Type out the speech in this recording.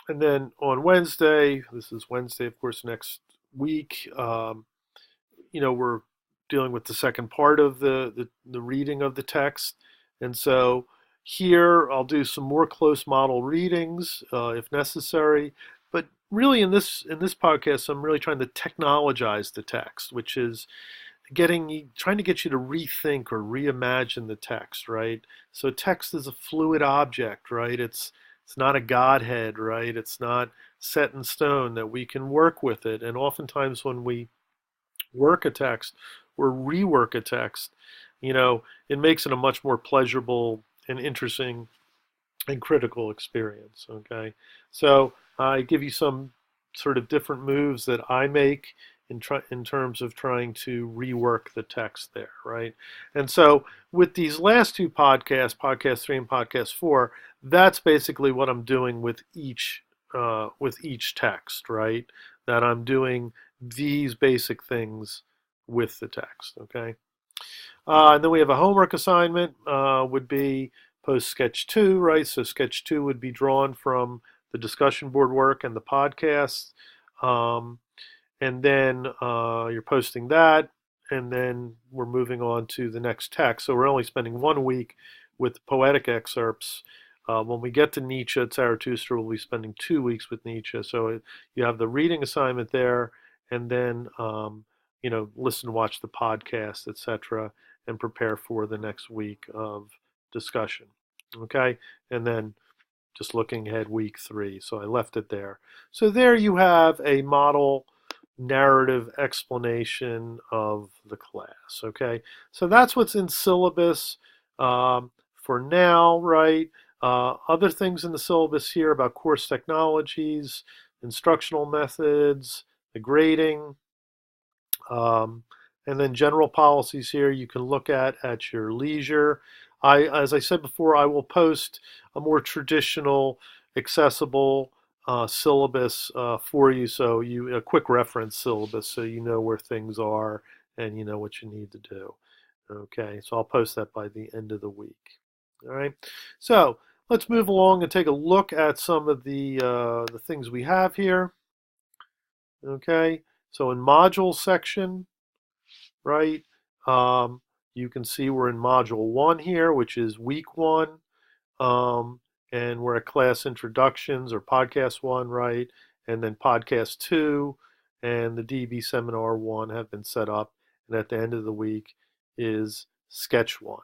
And then on Wednesday, this is Wednesday, of course, next week, we're dealing with the second part of the reading of the text. And so here I'll do some more close model readings if necessary. But really in this podcast, I'm really trying to technologize the text, which is trying to get you to rethink or reimagine the text, right? So text is a fluid object, right? It's not a godhead, right? It's not set in stone that we can work with it. And oftentimes when we work a text or rework a text, it makes it a much more pleasurable and interesting and critical experience. Okay, so I give you some sort of different moves that I make in terms of trying to rework the text there, right? And so with these last two podcasts, podcast 3 and podcast 4, that's basically what I'm doing with each text, right? That I'm doing these basic things with the text. Okay. And then we have a homework assignment, would be post sketch 2, right? So sketch 2 would be drawn from the discussion board work and the podcast. Um, and then you're posting that, and then we're moving on to the next text. So we're only spending 1 week with poetic excerpts. When we get to Nietzsche, Zarathustra, we'll be spending 2 weeks with Nietzsche. So you have the reading assignment there, and then listen, watch the podcast, etc., and prepare for the next week of discussion. Okay, and then just looking ahead, week 3. So I left it there. So there you have a model narrative explanation of the class. Okay, so that's what's in syllabus for now, right? Other things in the syllabus here about course technologies, instructional methods, the grading, and then general policies here you can look at your leisure. As I said before, I will post a more traditional, accessible syllabus for you, so a quick reference syllabus, so you know where things are and you know what you need to do. Okay, so I'll post that by the end of the week. All right, so let's move along and take a look at some of the things we have here. Okay, so in module section, right? You can see we're in module 1 here, which is week 1. And we're at class introductions or podcast 1, right? And then podcast 2 and the DB seminar 1 have been set up. And at the end of the week is sketch 1.